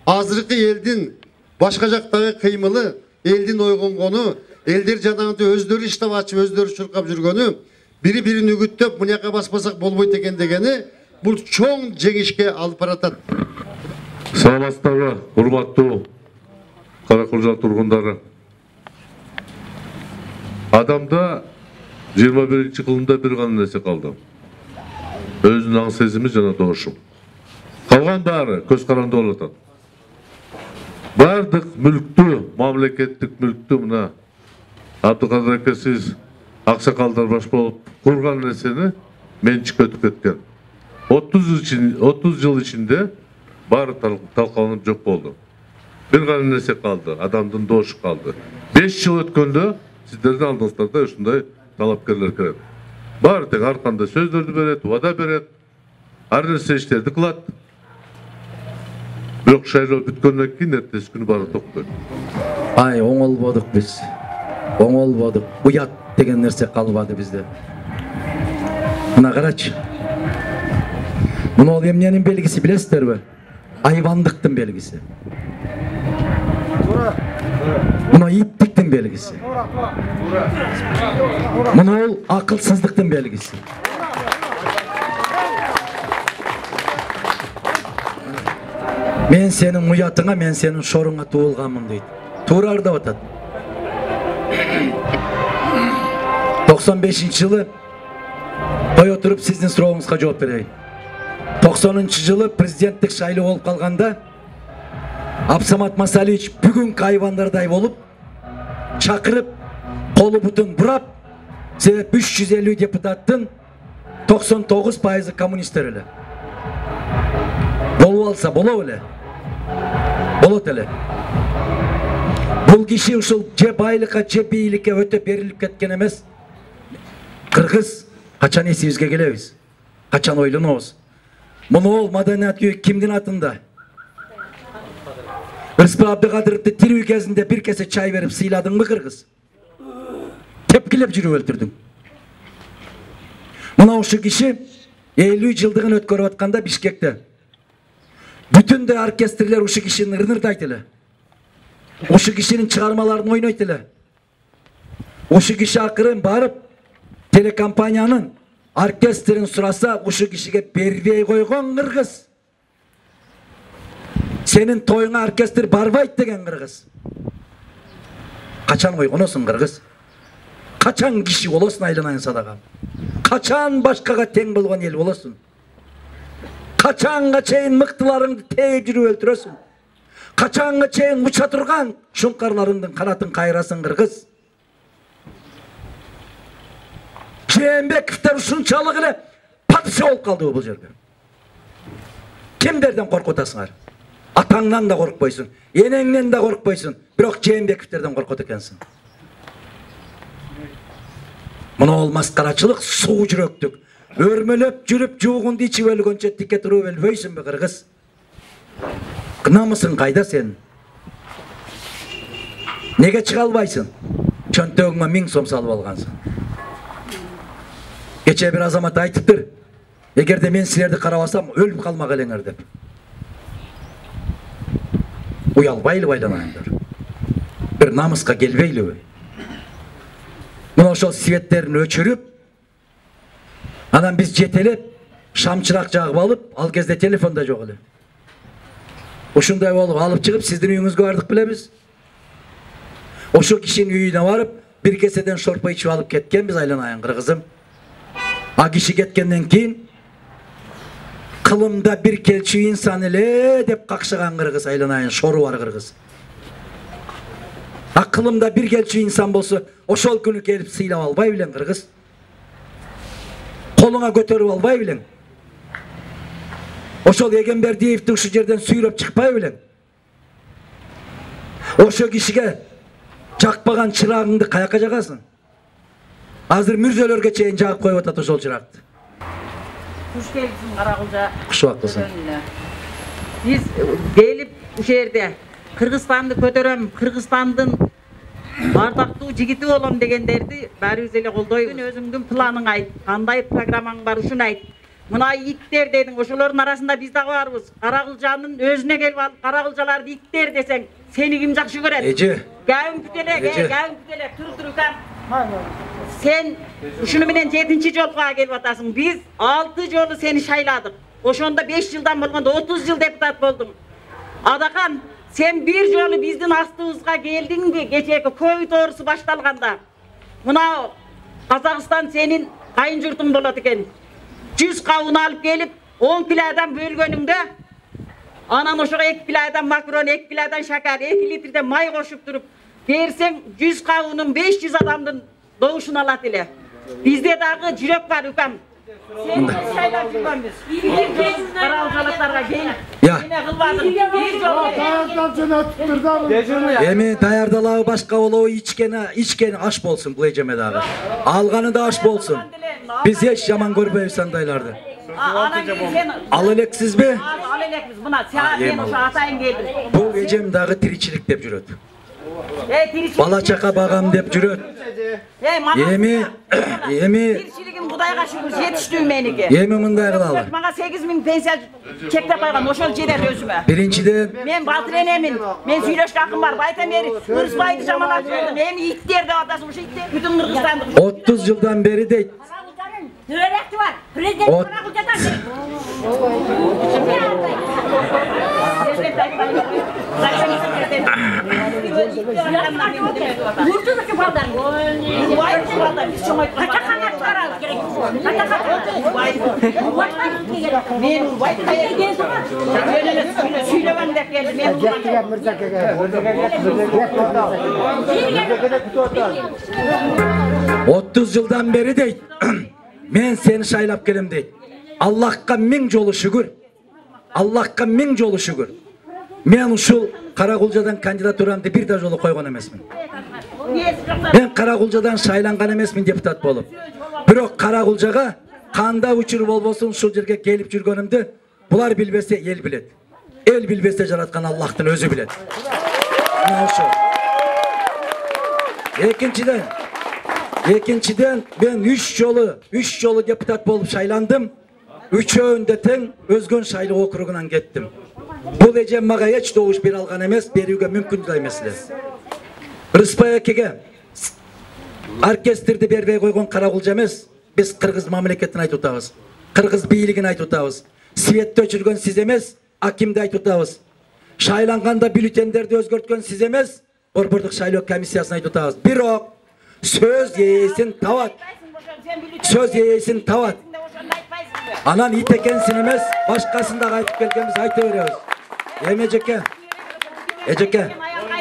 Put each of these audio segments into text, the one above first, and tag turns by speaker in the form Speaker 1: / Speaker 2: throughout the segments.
Speaker 1: Azırkı eldin, başka jактагы kıymılı, eldin oyğongonu, eldir janagıda özdörü iştep açıp, özdörü çurkap жүрgөнü, biri-birini ügüttöp, mынияка баспасак болбойт экен дегени, бул чоң жеңишке алып баратат.
Speaker 2: Саламатсыздарбы, урматтуу Каракулжа тургундары. Адамда 21-кылымда бир гана нерсе калды. Өзүнүн аң сезими жана доошум. Калган баары көз каранды болуп атат. Бардык мүлктү, мамлекеттик мүлктү мына Абдыкадыр аке сиз аксакалдар баш болуп курган нерсени менчикке өтүп кеткен. 30 жыл ичинде баары талкаланып жок болду. Бир гана нерсе калды, адамдын доошу калды. 5 жыл өткөндө сиздердин алдыңыздарда ушундай талапкерлер келет. Баары тең ар кандай сөздөрдү берет, убада берет, ар нерсе иштерди кылат. Бирок шайлоо бүткөндөн кийин эртеси күнү баары токтойт.
Speaker 3: Ай, оңолбодук биз. Оңолбодук. Уят деген нерсе калбады бизде. Мына карачы. Мына эмненин белгиси билесиздерби? Айвандыктын белгиси. Мына иттиктин белгиси. Мына ол акылсыздыктын белгиси. Мен сенин уятыңа, мен сенин шоруңа туулганмын дейт. Туура ырдап атат. 95-жылы кой отуруп сиздин сурооңузга жооп берейин. 90-жылы президенттик шайлоо болуп калганда Абсамат Масалич бүгүнкү айвандардай болуп чакырып, колу бутун бурап, себеп 350 депутаттын 99% коммунисттер эле. Болуп алса болобу эле. Болот эле. Бул киши ушул же байлыкка, же бийликке өтө берилип кеткен эмес. Кыргыз качан эсибизге келебиз? Качан ойлонобуз? Муну ол маданият үйү кимдин атында? Рыспы Абдыкадыровду тирүү кезинде бир кесе чай берип сыйладыңбы кыргыз? Тепкилеп жүрүп өлтүрдүң. Мына ушу киши 50 жылдыгын өткөрүп атканда Бишкекте бүтүндөй оркестрлер ушу кишини ырнырдайт эле. Ушу кишинин чыгармаларын ойнойт эле. Ушу киши акырын барып телекомпаниянын оркестрин сураса, ушу кишиге бербей койгон кыргыз. Сенин тоюңа оркестр барбайт деген кыргыз. Качан койгоносуң кыргыз? Качан киши болосуң айланайын садага? Качан башкага тең болгон эл болосуң? Качанга чейин мыктыларыңды тээп жүрүп өлтүрөсүң? Качанга чейин уча турган шуңкарларыңдын канатын кайрасың кыргыз? Жээнбековдер ушунчалык эле падыша болуп калдыбы бул жерде? Кимдерден коркуп атасыңар? Атаңнан да коркпойсуң, энеңнен да коркпойсуң, бирок Жээнбековдерден коркот экенсиң. Мына ол маскарачылык, суу жүрөктүк. Өрмөлөп жүрүп жуугунду ичип өлгөнчө тике туруп өлбөйсүңбү кыргыз? Намысың кайда сен? Неге чыга албайсың? Чөнтөгүңө 1000 сом салып алгансың. Кече бир азамат айтыптыр, эгерде мен силерди карабасам өлүп калмак элеңер деп. Уялбайлы байланайындар. Бир намыска келбейлиби? Мына ошол светтерин өчүрүп, анан биз жетелеп, шамчырак жагып алып, ал кезде телефон да жок эле. Ушундай болуп алып чыгып сиздин үйүңүзгө бардык билебиз. Ошо кишинин үйүнө барып, бир кеседен шорпо ичип алып кеткенбиз айланайын кыргызым. А киши кеткенден кийин кылымда бир келчү инсан эле деп какшаган кыргыз айланайын, шору бар кыргыз. А кылымда бир келчү инсан болсо, ошол күнү келип сыйлап албай билең кыргыз? Колуңа көтөрүп албай билең? Ошол Эгембердиевди ушу жерден сүйрөп чыкпай билең? Ошо кишиге жакпаган чырагыңды каяка жагасың? Азыр мүрзөлөргө чейин жагып коюп атат ошол чыракты.
Speaker 4: Куш келипсиң Каракулжа.
Speaker 3: Куш убактысың.
Speaker 4: Биз келип ушул жерде
Speaker 5: Kırgızstan'dı көтөрөм, Kırgızstandın ардактуу жигити болом дегендерди баарыбыз эле колдойбуз. Өзүңдүн планың айт, кандай программаң бар ушуну айт. Мына иттер дедиң, ошолордун арасында биз дагы барбыз. Каракылжанын өзүнө келип алып, каракылжаларды иттер десең, сени ким жакшы көрөт?
Speaker 3: Эже.
Speaker 5: Гәүм күтелек, тур кам. Sen ушуну менен 7-чи жолго келип атасың. Биз 6 жолу сени шайладык. Ошондо 5 жылдан болгондо 30 жыл депутат болдуң. Адахан, sen bir жолу биздин астыбызга келдиңби? Кечээки ковид оорусу башталганда. Мына Казакстан сенин кайын журтуң болот экен. 100 кабын алып келип, 10 килодан бөлгөнүңдө, анан ошого 2 килодан макарон, 2 килодан шакар, 2 литрден май кошуп туруп берсең, 100 кабынын 500 адамдын добушун алат эле. Бизде дагы жүрөк бар, укам. Сен шайлап жүргөнбүз. Каралжалактарга келип, эме кылбадың. Bir жолу.
Speaker 3: Эми даярдалабы башка болобу, ичкени аш болсун бул эжеме дагы. Алганы да аш болсун. Биз эч жаман көрбөйбүз андайларды. Ал элексизби?
Speaker 5: Ал элекпиз. Мына сага мен ошо атайын келдим.
Speaker 3: Бул эжем дагы тиричилик деп жүрөт. Бала чака багам деп жүрөт. Эми
Speaker 5: Тиричилигим Кудайга шүгүр жетиштүү меники.
Speaker 3: Эми мындай кылалы.
Speaker 5: Мага 8000 пенсия чектеп койгон, ошол жетет өзүмө.
Speaker 3: Биринчиден
Speaker 5: Мен батыр энемин. Мен сүйлөшкө акым бар. Айтам бери Ырысбайды жаманат көрдүм. Эми иттер деп атасың, ошо иттер бүтүн Кыргызстанды.
Speaker 3: 30 жылдан бери дейт.
Speaker 4: Дөректи бар. Президент Каракылжадан. Муртуңчу балдар.
Speaker 5: Вайсы балдар, биз чоңойт.
Speaker 4: Качакана чыгаралы керек.
Speaker 5: Мен сүйлөбөм деп келдим. Мен
Speaker 3: 30 жылдан бери дейт. Мен сени шайлап келем дейт. Аллахка 1000 жолу шүгүр. Аллахка 1000 жолу шүгүр. Мен ушул Каракылжадан кандидатурамды бир да жолу койгон эмесмин. Мен Каракылжадан шайланган эмесмин депутат болуп. Бирок Каракылжага кандай учур болбосун ушул жерге келип жүргөнүмдү булар билбесе эл билет. Эл билбесе жараткан Аллахтын өзү билет. Мына ошо. Экинчиден мен 3 жолу депутат болуп шайландым. Үчөөндө тең Өзгөн шайлоо округунан кеттим. Бул эжем мага эч добуш бере алган эмес, берүүгө мүмкүн да эмес эле. Рыспай акеге оркестрди бербей койгон Каракылжа эмес, биз кыргыз мамлекетин айтып атабыз. Кыргыз бийлигин айтып атабыз. Светте өчүргөн сиз эмес, акимди айтып атабыз. Шайланганда бюллетендерди өзгөрткөн сиз эмес, Борбордук шайлоо комиссиясын айтып атабыз. Бирок сөз ээсин табат. Анан ит экенсин эмес, башкасын дагы айтып келгенбиз, айта беребиз.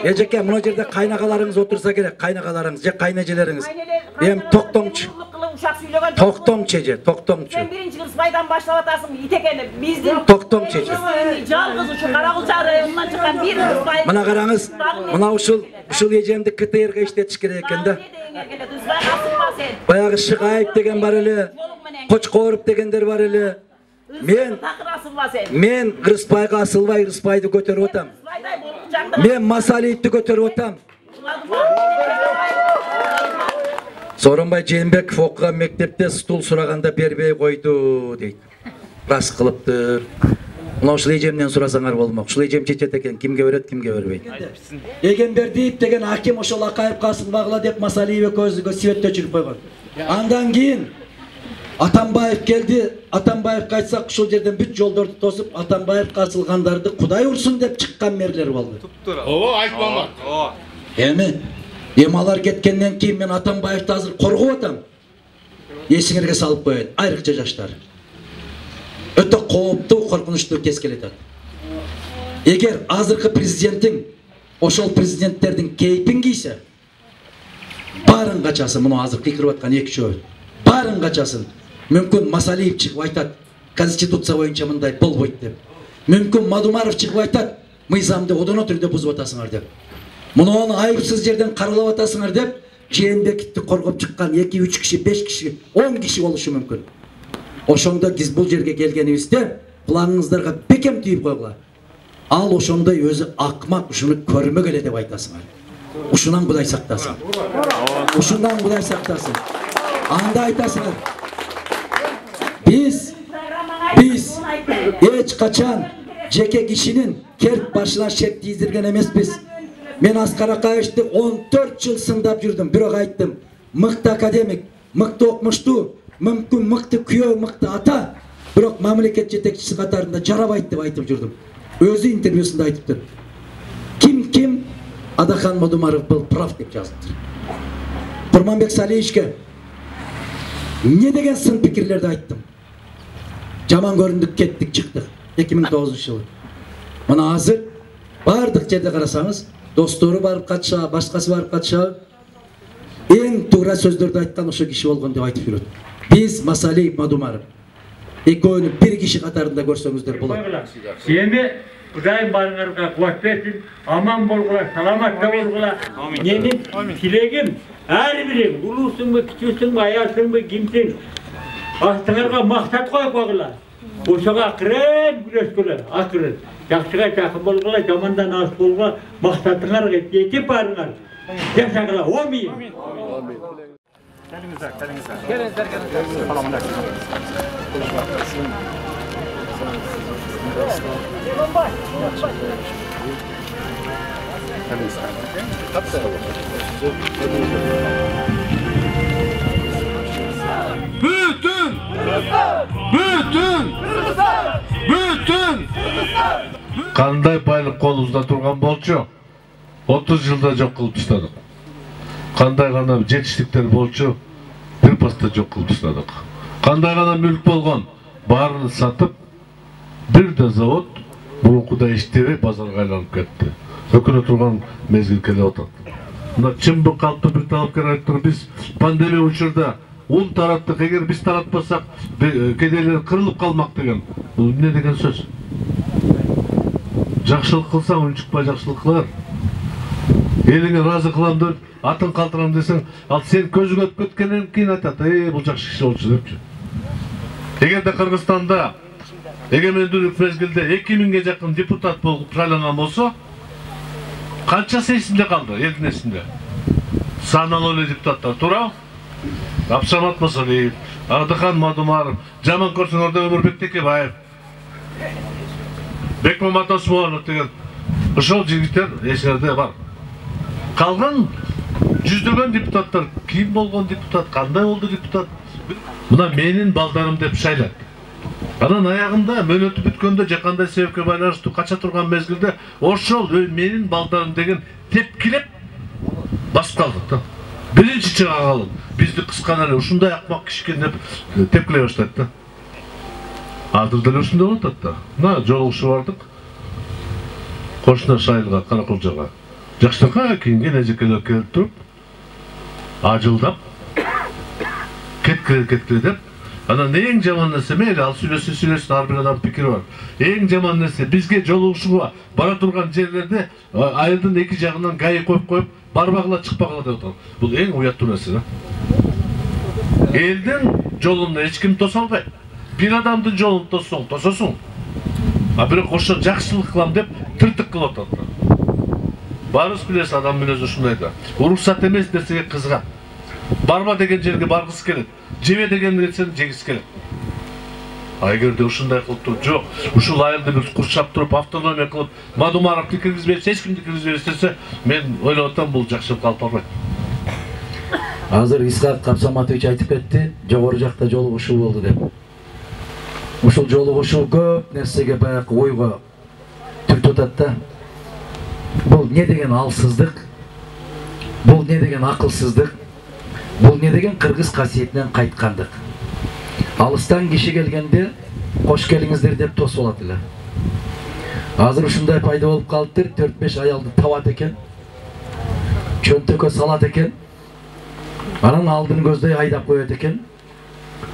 Speaker 3: Эжеке, мына жерде кайнагаларыңыз отурса керек, кайнагаларыңыз же кайнежелериңиз. Токтоңчу.
Speaker 5: Sen birinci Kırıspay'dan başlav atasың, itekeni bizdin.
Speaker 3: Токтоңчу эже.
Speaker 5: Жалгыз ушу Каракылжа районунан чыккан бир Кырыспай.
Speaker 3: Мына караңыз, мына ушул эжемди КТРге иштетиш керек экен да. Баягы Шыгаев деген бар эле, Кочкоров дегендер бар эле. Мен Кырыспайга асылбай Кырыспайды көтөрүп атам. Мен Масалиевди көтөрүп атам. Сооронбай Жээнбеков окуган мектепте стул сураганда бербей койду дейт. Рас кылыптыр. Мына ушул эжемден сурасаңар болмок. Ушул эжем чечет экен, кимге берет, кимге бербейт. Эгембердиев деген аким ошол Акаев Касым багыла деп Масалиев экөөбүзгө светте өчүрүп койгон. Андан кийин Атамбаев келди. Атамбаевга айтсак ушул жерден бүт жолдорду тосуп, Атамбаевга асылгандарды Кудай урсун деп чыккан мэрлер болду.
Speaker 6: Ооба, айтпаңдар.
Speaker 3: Эми алар кеткенден кийин мен Атамбаевди азыр коргоп атам. Эсиңерге салып коеюн, айрыкча жаштар. Өтө кооптуу, коркунучтуу кез келет. Эгер азыркы президенттин ошол президенттердин кейпин кийсе, баарын качасын, муну азыр кыйкырып аткан экчөө. Баарын качасын. Мүмкүн Масалиев чыгып айтат, конституция боюнча мындай болбойт деп. Мүмкүн Мадумаров чыгып айтат, мыйзамды одоно түрдө бузуп атасыңар деп. Муну айыпсыз жерден каралап атасыңар деп, Жээнбековди коргоп чыккан 2-3 киши, 5 киши, 10 киши болушу мүмкүн. Ошондо биз бул жерге келгенибизде планыңыздарга бекем түйүп койгула. Ал ошондой өзү акмак ушуну көрмөк эле деп айтасыңар. Ушунан Кудай сактасын. Ушундан Кудай сактасын. Анда айтасыңар. Биз эч качан жеке кишинин керт башына шек тийдирген эмеспиз. Мен Аскар Акаевичти 14 жыл сындап жүрдүм, бирок айттым. Мыкты академик, мыкты окумуштуу, мүмкүн мыкты күйөө, мыкты ата, бирок мамлекет жетекчиси катарында жарабайт деп айтып жүрдүм. Өзү интервьюсунда айтыптыр. Ким Адахан Мадумаров был прав деп жазыптыр. Курманбек Салиевичке не деген сын пикирлерди айттым. Жаман көрүндүк, кеттик, чыктык. 2009 жылы. Мына азыр бардык жерде карасаңыз, достору барып катышабы, башкасы барып катышабы, эң туура сөздөрдү айткан ошо киши болгон деп айтып жүрөт. Биз Масалиев, Мадумаров экөөнү бир киши катарында көрсөңүздөр болот.
Speaker 6: Эми Кудайым барыңарга кубат берсин, аман болгула, саламатта болгула. Менин тилегим ар бириң, улуусуңбу, кичүүсүңбү, аялсыңбы, кимсиң, астыңарга максат коюп койгула. Ошого акырын күрөшкүлө, акырын. Жакшыга жакын болгула, жамандан аз болгула, максатыңарга жетип барыңар. Жашагыла, амин.
Speaker 2: Бүтүн кандай байлык колубузда турган болчу 30 жылда жок кылып таштадык. Кандай гана жетиштиктер болчу бир паста жок кылып таштадык. Кандай гана мүлк болгон баарын сатып, бир да завод мурункудай иштебей базарга айланып кетти. Өкүнө турган мезгил келип атат. Мына чымбык калпты бир талапкер айтып, биз пандемия учурда ун тараттык, эгер биз таратпасак кедейлер кырылып калмак деген. Бул эмне деген сөз? Жакшылык кылсаң унчукпай жакшылык кылар. Элиңе ыраазы кылам деп атын калтырам десең, ал сен көзүңө өтүп кеткенден кийин айтат, бул жакшы киши болчу депчи. Эгерде Кыргызстанда эгемендүүлүк мезгилде 2000ге жакын депутат болуп шайланган болсо, канчасы эсинде калды элдин эсинде? Саналуу эле депутаттар, туурабы? Абсамат Масалиев, Адахан Мадумаров, жаман көрсөңөрдө Өмүрбек Текебаев, Бекмамат Осмонов деген ошол жигиттер эсерде бар. Калган жүздөгөн депутаттар ким болгон депутат, кандай болду депутат? Мына менин балдарым деп шайлат. Анан аягында мөөнөтү бүткөндө же кандай себепке байланыштуу кача турган мезгилде ошол менин балдарым деген тепкилеп басып калдык да. Биринчи чыга калып, бизди кыскан эле ушундай акмак киши экен деп тепкилей баштайт да. Азыр деле ушундай болуп атат да. Мына жолугушуп бардык. Кошуна Шайылга, Каракулжага. Жакшылыкка кийинген эжекелер келип туруп, ажылдап, кеткиле деп. Анан эң жаман нерсе, мейли ал сүйлөсүн, ар бир адам пикири бар. Эң жаман нерсе, бизге жолугушууга бара турган жерлерде айылдын эки жагынан гайы коюп, барбагыла чыкпагыла деп атат. Бул эң уяттуу нерсе да. Элдин жолун эч ким тоса албайт. Бир адамдын жолун тососуң. А бирок ошо жакшылык кылам деп тыртык кылып атат. Баарыбыз билебиз, адам мүнөзү ушундай да. Уруксат эмес нерсеге кызыгат. Барба деген жерге баргысы келет. Жебе деген нерсени жегиси келет. А эгерде ушундай кылып туруп, жок, ушул айылды бир курчап туруп, автономия кылып, Мадумаровду киргизбей, эч кимди киргизбей десе, мен ойлоп атам, бул жакшылык алып барбайт.
Speaker 3: Азыр Исхак Абсаматович айтып кетти, жогору жакта жолугушуу болду деп. Ушул жолугушуу көп нерсеге баягы ойго түртүп атат да. Бул не деген алсыздык? Бул не деген акылсыздык? Бул не деген кыргыз касиетинен кайткандык? Алыстан киши келгенде кош келиңиздер деп тосуп алат эле. Азыр ушундай пайда болуп калыптыр, 4-5 аялды табат экен, чөнтөккө салат экен, анан алдын көздөй айдап коет экен,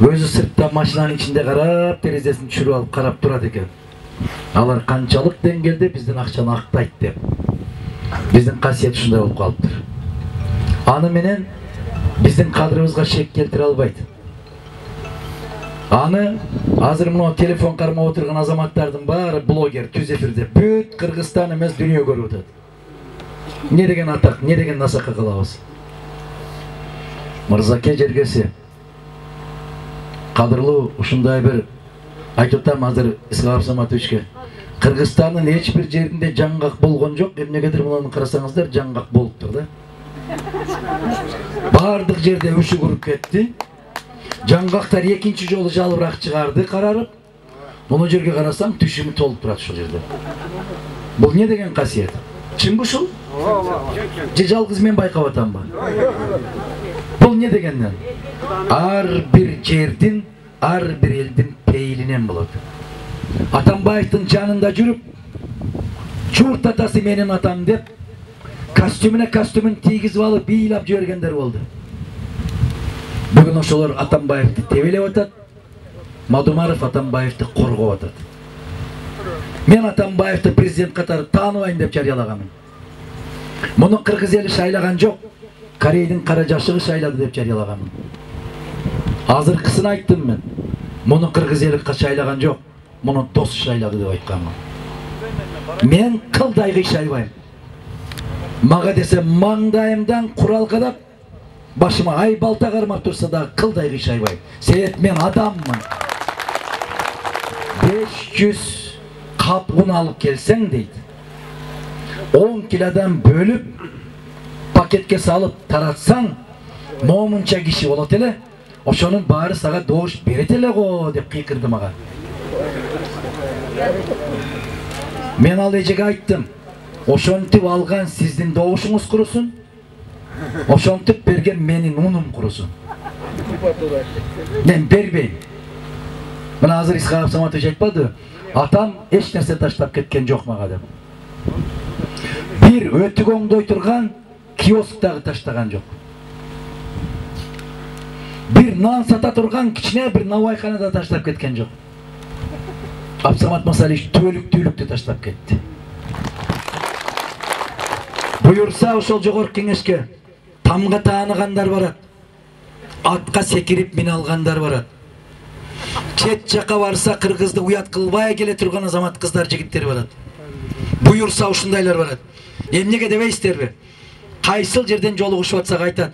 Speaker 3: өзү сыртта машинанын ичинде карап, терезесин түшүрүп алып карап турат экен. Алар канчалык деңгээлде биздин акчаны актайт деп. Биздин касиет ушундай болуп калыптыр. Аны менен биздин кадрыбызга шек келтире албайт. Аны азыр мына телефон кармап отырган азаматтардын баары блогер, түз эфирде бүт Кыргызстан эмес дүйнө көрүп атат. Не деген атак, не деген насакка кылабыз? Мырзаке жергеси. Кадырлуу ушундай бир айтып атам азыр Исхак Саматовичке. Кыргызстандын эч бир жеринде жаңгак болгон жок. Эмнегедир мунун карасаңыздар жаңгак болуптур да. Бардык жерде өшү куруп кетти. Жаңгактар экинчи жолу жалбырак чыгарды карарып. Муну жерге карасаң түшүмү толуп турат ушул жерде. Бул не деген касиет? Чынбы ушул? Же жалгыз мен байкап атамбы? Бул не дегенден? Ар бир жердин, ар бир элдин пейилинен болот. Атамбаевдин жанында жүрүп, чурт атасы менин атам деп, костюмун тийгизип алып бийлап жибергендер болду. Бүгүн ошолор Атамбаевди тебелеп атат, Мадумаров Атамбаевди коргоп атат. Мен Атамбаевди президент катары тааныбайм деп жарыялаганмын. Муну кыргыз эли шайлаган жок, Корейдин кара жашыгы шайлады деп жарыялаганмын. Азыркысын айттым мен. Муну кыргыз эли шайлаган жок, муну дос шайлады деп айтканмын. Мен кылдай кыйшайбайм. Мага десе маңдайымдан курал кадап, башыма ай балта кармап турса да кылдай кыйшайбайм. Себеп мен адаммын. 500 кап un алып келсең дейт. 10 килодан бөлүп пакетке салып таратсаң, момунча киши болот эле. Ошонун баары сага добуш берет эле го деп кыйкырды мага. Мен ал эжеге айттым. Ошонтип алган сиздин добушуңуз курусун. Ошонтип берген менин унум курусун. Мен бербейм. Мына азыр Исхак Саматович айтпады, атам эч нерсе таштап кеткен жок мага деп. Бир өтүк оңдой турган киосктагы таштаган жок. Бир нан сата турган кичине бир навайканада таштап кеткен жок. Абсамат Масалич түбөлүктү таштап кетти. Буюрса ошол жогорку кеңешке тамга тааныгандар барат. Атка секирип мин алгандар барат. Чет жака барса кыргызды уят кылбай келе турган азамат кыздар жигиттер барат. Буюрса ушундайлар барат. Эмнеге дебейсиздерби? Кайсыл жерден жолугушуп атсак айтат.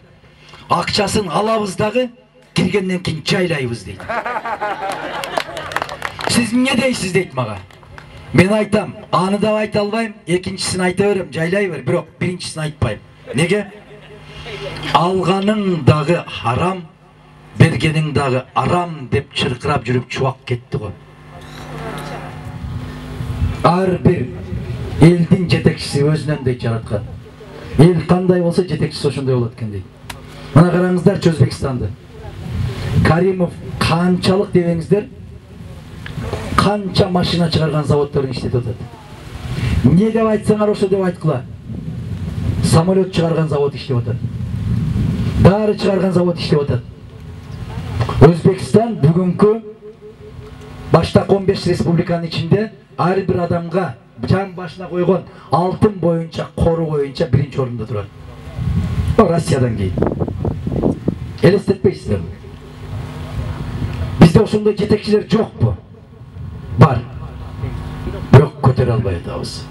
Speaker 3: Акчасын алабыз дагы киргенден кийин жайлайбыз дейт. Сиз эмне дейсиз дейт мага. Мен айтам, аны да айта албайм, экинчисин айта берем, жайлай бер, бирок биринчисин айтпайм. Неге? Алганың дагы харам, бергениң дагы арам деп чыркырап жүрүп чубак кетти го. Ар бир элдин жетекчиси өзүнөн дейт жараткан. Эл кандай болсо жетекчиси ошондой болот экен дейт. Мына караңыздарчы Өзбекстанды. Каримов канчалык дебеңиздер, канча машина чыгарган заводдорун иштетип атат. Не деп айтсаңар ошо деп айткыла. Самолет чыгарган завод иштеп атат. Дары чыгарган завод иштеп атат. Өзбекстан бүгүнкү баштак 15 республиканын ичинде ар бир адамга жан башына койгон алтын боюнча, кору боюнча биринчи орунда турат. Россиядан кийин. Элестетпейсиздерби? Бизде ошондой жетекчилер жокпу? Бар. Бирок көтөрө албай атабыз.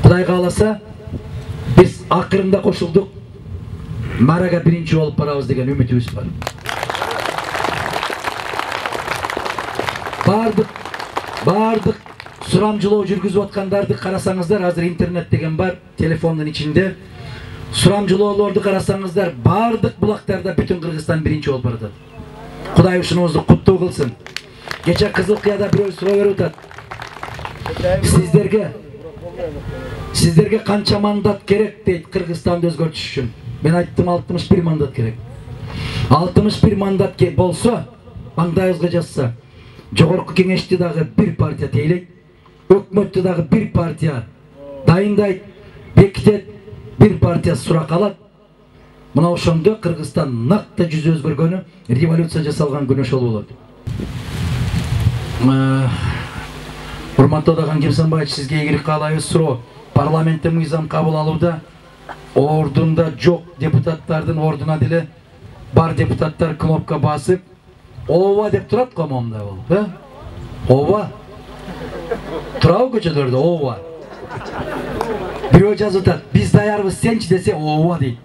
Speaker 3: Кудай кааласа, биз акырында кошулдук. Марага биринчи болуп барабыз деген үмүтүбүз бар. Бардык сурамжылоо жүргүзүп аткандарды карасаңыздар, азыр интернет деген бар, телефондун ичинде. Сурамжылоолорду карасаңыздар, бардык булактарда бүтүн Кыргызстан биринчи болуп баратат. Кудай ушунубузду куттуу кылсын. Кече Кызыл Кыяда бирөө суроо берип атат. Сиздерге канча мандат керек дейт Кыргызстанды өзгөртүш үчүн? Мен айттым 61 мандат керек. 61 мандат болсо, маңдайыбызга жазса, жогорку кеңешти дагы бир партия тейлейт, өкмөттү дагы бир партия дайындайт, бекитет, бир партия сурак алат. Мына ошондо Кыргызстан накты жүзү өзгөргөнү, революция жасалган күнү ошол болот. Урматтуу Даган Кемсанбаевич, сизге ийгилик каалайбыз. Суроо: парламентте мыйзам кабыл алууда ордунда жок депутаттардын ордуна деле бар депутаттар кнопка басып, ова деп турат го момундай болуп, ова. Турабы көчөлөрдө ова. Бирөө жазып атат, биз даярбыз сенчи десе ова дейт.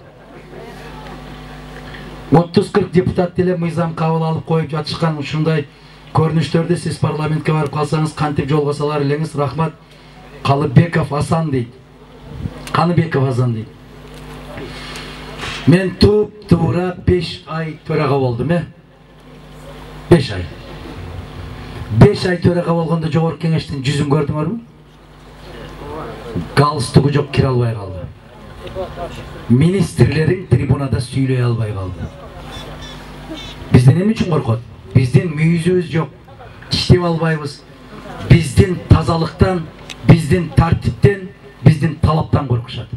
Speaker 3: 30-40 депутат деле мыйзам кабыл алып коюп жатышкан ушундай көрүнүштөрдө сиз парламентке барып калсаңыз кантип жолгосалар элеңиз. Рахмат. Калыбеков Асан дейт. Каныбеков Асан дейт. Мен туп-туура 5 ай төрага болдум, 5 ай. 5 ай төрага болгондо жогорку кеңештин жүзүн көрдүңөрбү? Галстугу жок кире албай калды. Министрлерин трибунада сүйлөй албай калды. Бизден эмне үчүн коркот? Биздин мүйүзүбүз жок. Иштеп албайбыз. Биздин тазалыктан, биздин тартиптен, биздин талаптан коркушат.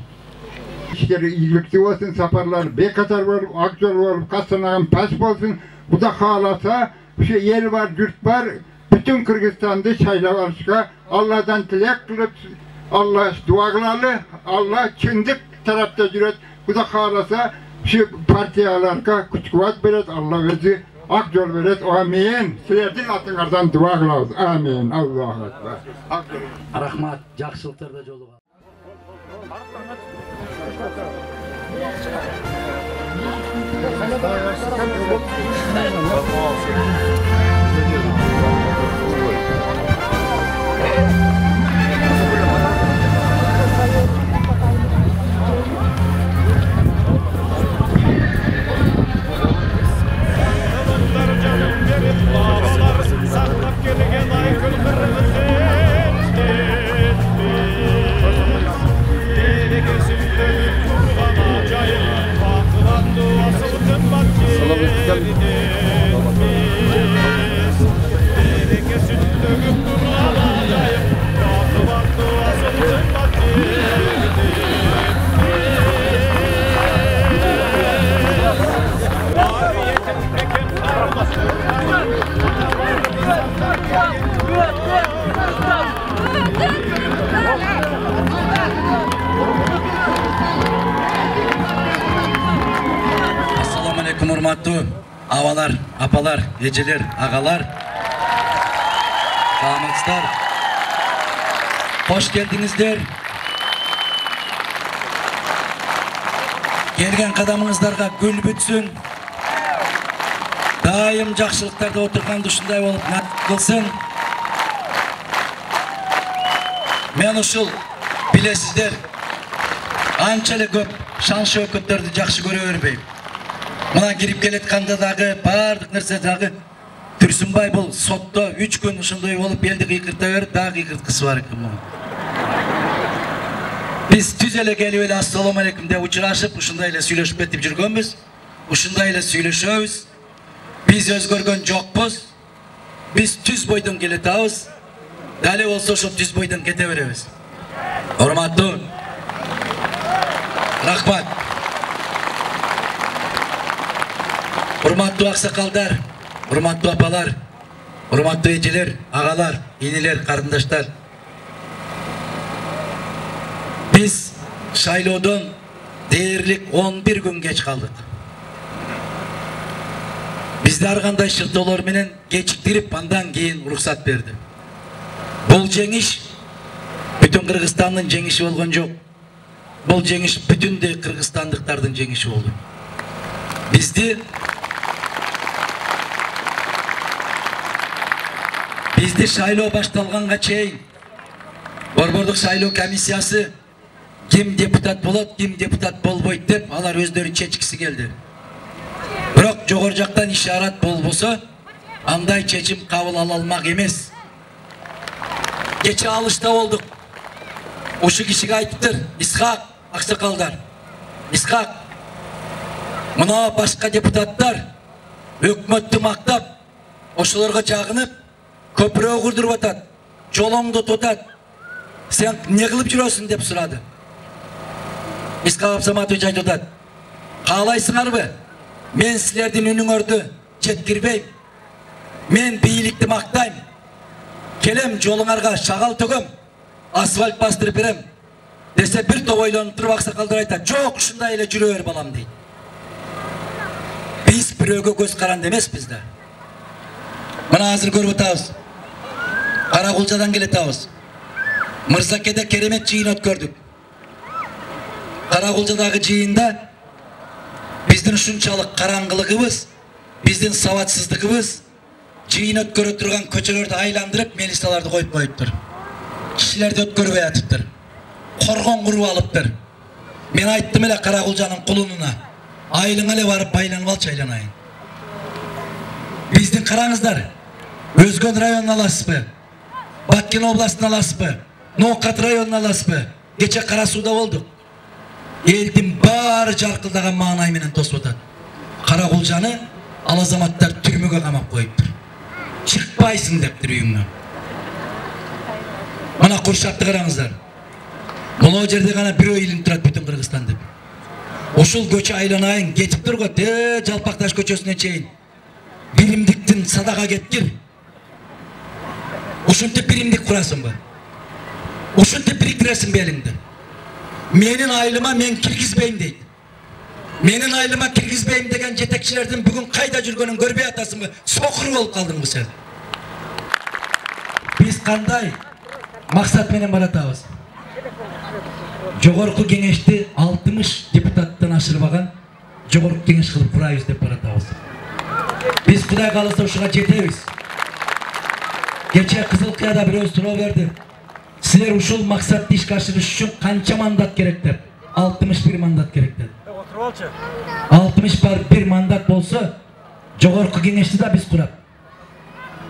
Speaker 7: İşleri iyilikli olsun, safarlar bekatar var, akçol var, kastanağın pas olsun. Bu da halasa, yer var, gürt var. Bütün Kırgızistan'da çaylavarışka Allah'tan tilek kılıp, Allah dua kılalı, Allah çındık tarafta cüret. Bu da halasa, şu partiyalarga güç kuvvet veret, Allah özü akçol veret, amin. Sizlerden atınlardan dua kılavuz, amin. Allah'a ekber.
Speaker 3: Rahmat, жақсылықтарда жолуға. Hurmatlı avalar, apalar, eceler, ağalar, damatlar, hoş geldinizler. Gelgen kadamınızlarga gül bütsün, daim жақсылықтарда отырған ушундай болуп кылсын. Мен ушул билесиздер, анча эле көп шан шөкөттөрдү жакшы көрө бербейм. Мына кирип келетканда дагы баардык нерсе дагы Түрсүнбай бул сотто 3 күн ушундай болуп элди кыйкырта берип, дагы кыйкырткысы бар экен муну. Биз түз эле келип эле ассалому алейкум деп учурашып, ушундай эле сүйлөшүп кетип жүргөнбүз. Ушундай эле сүйлөшөбүз. Биз өзгөргөн жокпуз. Биз түз бойдон келетабыз. Дали болсо ошо түз бойдон кете беребиз. Урматтуу, рахмат. Урматтуу аксакалдар, урматтуу апалар, урматтуу эжелер, агалар, инилер, карындаштар. Биз шайлоодон дээрлик 11 күн кеч калдык. Бизди ар кандай шыртоолор менен кечиктирип, андан кийин уруксат берди. Бул жеңиш бүтүн Кыргызстандын жеңиши болгон жок. Бул жеңиш бүтүндөй кыргызстандыктардын жеңиши болду. Bizde şayloo baştalганга чейин Борбордук шайлоо комиссиясы ким депутат болот, ким депутат болбойт деп алар өздөрү чечкиси келди. Бирок жогору жактан ишарат болбосо, андай чечим кабыл ала алмак эмес. Кече алышта болдук. Ушу кишиге айтыптыр, Исхак, аксакалдар. Исхак, мына башка депутаттар өкмөттү мактап, ошолорго жагынып, көпүрө курдуруп атат, жолоңду тотат. Сен не кылып жүрөсүң деп сурады. Исхак Абсаматович айтып атат, каалайсыңарбы? Мен силердин үнүңөрдү жеткирбейм. Мен бийликти мактайм. Келем жолуңарга шагал төгөм, асфальт бастырып берем. Десе бир топ ойлонуп туруп аксакалдар айтат, жок, ушундай эле жүрө бер балам дейт. Биз бирөөгө көз каранды эмеспиз да. Mına hazır görüp atabız. Karakılcadan keletabız. Mırzake'de keremet жыйын өткөрдүk. Karakılcadagı жыйында биздин ушунчалык караңгылыгыбыз, биздин сабатсыздыгыбыз жыйын өткөрө турган көчөлөрдү айландырып, милицияларды коюп коюптур. Кишилерди өткөрбөй атыптыр. Коргон куруп алыптыр. Мен айттым эле Каракылжанын кулунуна. Айылыңа эле барып байланып алчы айланайын. Биздин караңыздар. Өзгөн районун аласызбы? Баткен областын аласызбы? Ноокат районун аласызбы? Кече Кара Сууда болдук. Элдин баары жаркылдаган маанай менен тосуп атат. Каракылжаны ал азаматтар түрмөгө камап коюптур. Чыкпайсың дептир үйүңнөн. Мына Куршапты караңыздар. Могу жерде гана бирөө илинип турат бүтүн Кыргызстан деп. Ушул көчө айланайын кетип тургут, Жалпакташ көчөсүнө чейин. Биримдиктин садака кеткир. Ушинтип биримдик курасыңбы? Ушинтип бириктиресиңби элиңди? Менин айылыма мен киргизбейм дейт. Менин айылыма киргизбейм деген жетекчилердин бүгүн кайда жүргөнүн көрбөй атасыңбы? Сокур болуп калдыңбы сен? Биз кандай максат менен баратабыз? Жогорку кеңешти 60 депутаттан ашырбаган жогорку кеңеш кылып курайбыз деп баратабыз. Биз Кудай кааласа ушуга жетебиз. Кече Кызыл Кыяда бирөө суроо берди. Силер ушул максатты ишке ашырыш үчүн канча мандат керек деп? 61 мандат керек деп. 61 мандат болсо, жогорку кеңешти да биз курап,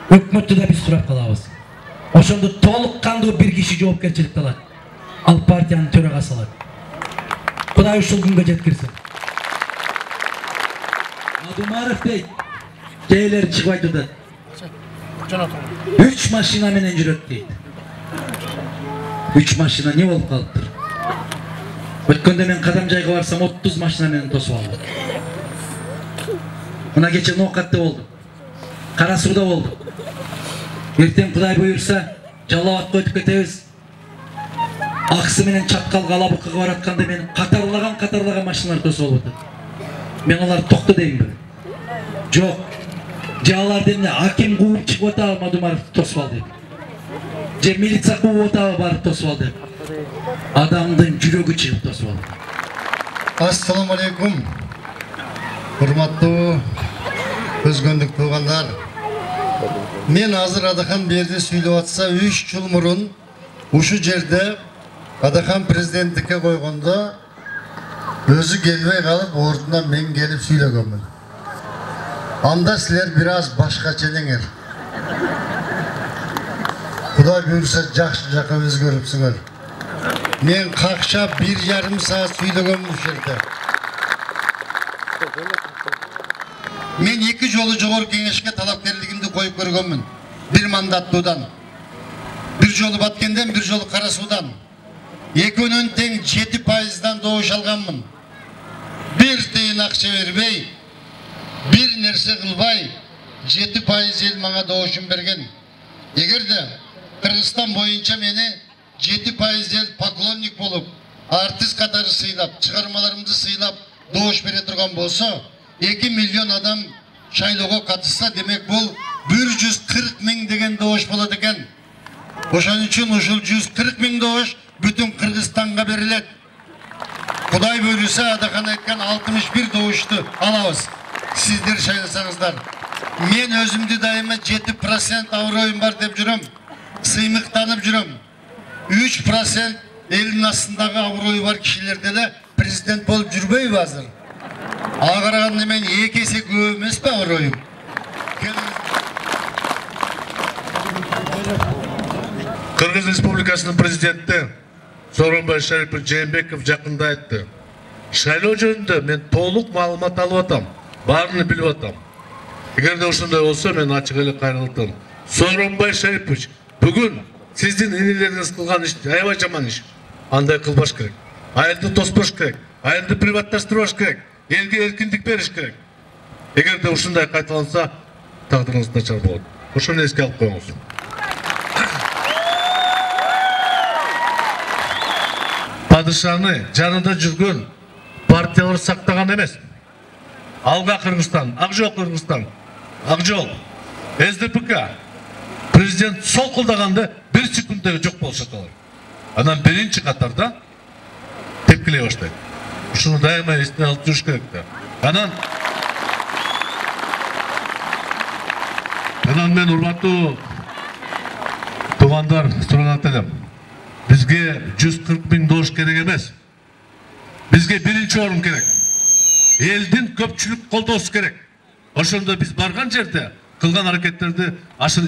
Speaker 3: өкмөттү да биз курап калабыз. Ошондо толук кандуу бир киши жоопкерчиликти алат. Ал партиянын төрагасы алат. Кудай ушул күнгө жеткирсин. Адумаров дейт, кейлер чыгып айтты. 3 машина менен жүрөт дейт. 3 машина не болуп калыптыр? Өткөндө мен кадам жайга барсам 30 машина менен тосуп алдым. Мына кече Ноокатта болду. Кара Сууда болду. Эртең Кудай буйрса, Жалал Абадка өтүп кетебиз. Аксы менен Чапкалга Алабыкка баратканда мен катарлаган машиналар тосуп алып атат. Мен алар токто деймби? Жок. Жалалар демне аким кууп чыгып атабы Мадумаровду тосуп ал деп. Же милиция кууп атабы барып тосуп ал деп. Адамдын жүрөгү чыгып тосуп ал.
Speaker 1: Ассаламу алейкум. Урматтуу өзгөндүк туугандар. Мен азыр Адахан Берди сүйлөп атса 3 жыл мурун ушу жерде Адахан президенттикке койгондо өзү келбей калып ордуна мен келип сүйлөгөнмүн. Анда силер бир аз башкача элеңер. Кудай буйрса жакшы жака өзгөрүпсүңөр. Мен какча 1,5 саат сүйлөгөнмүн ушул жерде. Мен 2 жолу жогорку кеңешке талапкерлигимди коюп көргөнмүн. 1 мандаттуудан. 1 жолу Баткенден, 1 жолу Кара Суудан. Экөөнөн тең 7%дан добуш алганмын. 1 тыйын акча бербей, бир нерсе кылбай, 7% ел мага добушун берген. Эгерде Кыргызстан боюнча мени 7% ел поклонник болуп, артист катары сыйлап, чыгармаларымды сыйлап добуш бере турган болсо, 2 миллион адам шайлоого катышса, демек бул 140 000 деген добуш болот экен. Ошон үчүн ушул 140 000 добуш бүтүн Кыргызстанга берилет. Кудай буйруса Адахан айткан 61 добушту алабыз. Сиздер шайласаңыздар. Мен өзүмдү дайыма 7% аброюм бар деп жүрөм. Сыймыктанып жүрөм. 3% элдин астындагы аброю бар кишилерде эле президент болуп жүрбөйбү азыр? Ага караганда мен 2 эсе көп эмеспи аброюм?
Speaker 2: Кыргыз Республикасынын президенти Сооронбай Жээнбеков жакында айтты. Шайлоо жөнүндө мен толук маалымат алып атам. Баарын билип атам. Эгерде ошондой болсо мен ачык эле кайрылтам. Сооронбай Шарипович, бүгүн сиздин инилериңиз кылган иш аябай жаман иш. Андай кылбаш керек. Айылды тоспош керек. Айылды приватташтырбаш керек. Элге эркиндик бериш керек. Эгерде ушундай кайталанса, тагдырыңыз начар болот. Ошону эске алып коюңуз. Падышаны жанында жүргөн партиялар сактаган эмес. Алга Кыргызстан, Ак Жол Кыргызстан, Ак Жол. СДПК президент сол қолдағанды 1 секундта жоқ болса қалар. Анан бірінші қатарда тепкілей баштайды. Ушуну дайыма есіне алып жүрүш керек да. Анан мен урматтуу туугандар сураган элем. Бизге 140 000 дош керек эмес. Бизге биринчи орун керек. Элдин көпчүлүк колдоосу керек. Ошондо биз барган жерде кылган аракеттерди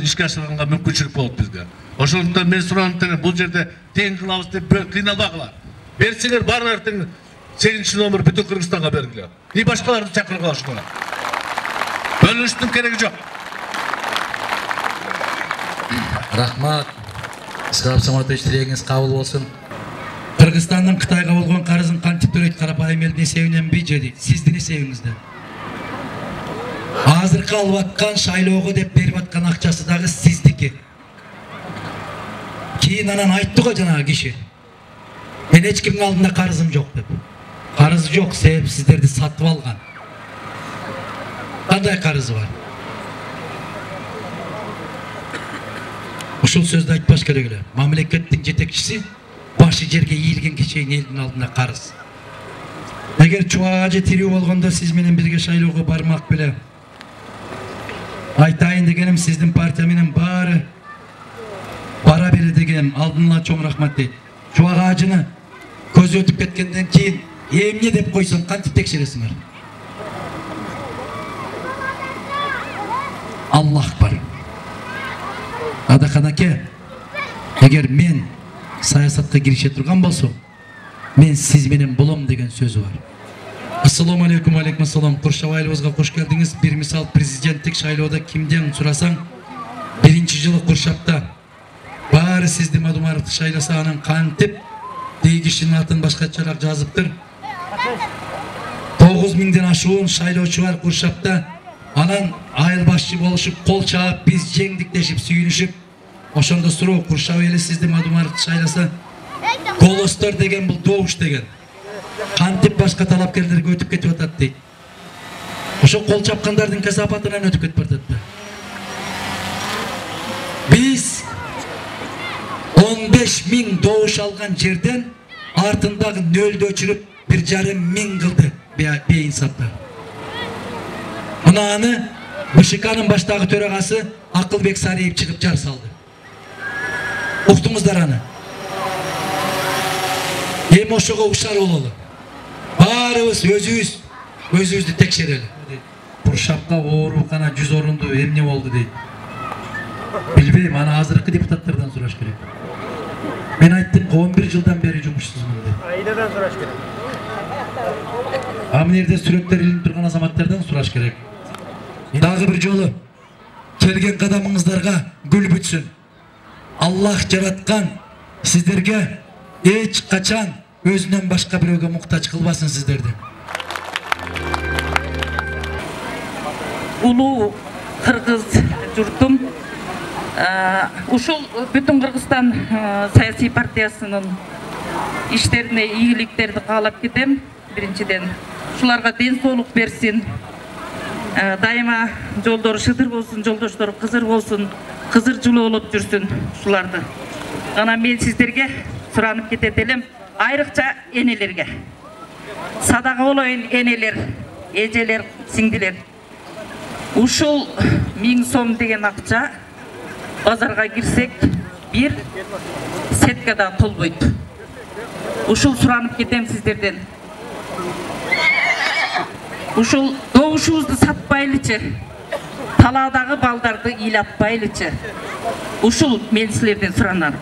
Speaker 2: ишке ашырганга мүмкүнчүлүк болот бизге. Ошондуктан мен сураган элем, бул жерде тең кылабыз деп кыйналбагыла. Берсеңер барыңар тең 8 номер бүтүн Кыргызстанга бергиле. И башкаларды чакыргыла ошого. Бөлүнүштүн кереги жок.
Speaker 3: Рахмат. Исхак Саматович, тилегиңиз кабыл болсун. Кыргызстандын Кытайга болгон карызын кантип төлөйт карапайым элдин эсебинен бий же дейт. Сиздин эсебиңизде. Азыркы алып аткан шайлоого деп берип аткан акчасы дагы сиздики. Кийин анан айтты го жанагы киши. Мен эч кимдин алдында карызым жок деп. Карыз жок, себеп сиздерди сатып алган. Кандай карызы бар? Ушул сөздү айтпаш керек эле. Мамлекеттин жетекчиси башы жерге ийилген кишинин элдин алдында карыз. Эгер Чубак ажы тирүү болгондо сиз менен бирге шайлоого бармак беле. Айтайын дегеним, сиздин партия менен баары бара бери дегеним, алдын ала чоң рахмат дейт. Чубак ажыны көзү өтүп кеткенден кийин эмне деп койсоң кантип текшересиңер? Аллах бар. Адахан аке, эгер мен саясатка кирише турган болсом, мен сиз менен болом деген сөзү бар. Ассаламу алейкум, алейкум ассалам. Куршабайлыбызга кош келдиңиз. Бир мисал президенттик шайлоодо кимден сурасаң, биринчи жылы Куршапта баары сизди Мадумаровду шайласа, анан кантип дей кишинин атын башкачараак жазыптыр. 9 000ден ашуун шайлоочу бар Куршапта. Анан айыл башчы болушуп, кол чаап, биз жеңдик дешип, сүйүнүшүп, ошондо суроо, Куршап эли сизди Мадумаровду шайласа, голостор деген бул добуш деген. Кантип башка талапкерлерге өтүп кетип атат дейт. Ошо кол чапкандардын кесапатынан өтүп кетип атат да. Биз 15 000 добуш алган жерден артындагы нөлдү өчүрүп 1,5 000 кылды бейинсапта. Аны БШКнын баштагы төрагасы Акылбек Сариев чыгып жар салды. Уктуңуздар аны. Эми ошого ушар бололу. Баарыбыз өзүбүздү текшерели. Куршапка оорукана 100 орунду эмне болду дейт. Билбейм, аны азыркы депутаттардан сураш керек. Мен айттым, 11 жылдан бери жумушсузмун деп.
Speaker 6: Айдадан сураш керек.
Speaker 3: Мына жерде сүрөттөр илинип турган азаматтардан сураш керек. Дагы бир жолу келген кадамыңыздарга гүл бүтсүн. Аллах жараткан сиздерге эч качан өзүнөн башка бирөөгө муктаж кылбасын сиздерди.
Speaker 8: Улуу кыргыз журтум, ушул бүтүн Кыргызстан саясий партиясынын иштерине ийгиликтерди каалап кетем. Биринчиден, ушуларга ден соолук берсин. Дайыма жолдору шыдыр болсун, жолдоштору кызыр болсун, кызыр жулуулуп жүрсүн ушуларды. Анан мен сиздерге суранып кетет элем, айрыкча энелерге. Садага болоюн энелер, эжелер, сиңдилер. Ушул 1000 сом деген акча базарга кирсек, бир сетка да толбойт. Ушул суранып кетем сиздерден. Ушул добушубузду сатпайлычы, таладагы балдарды ыйлатпайлычы. Ушул мен силерден суранам.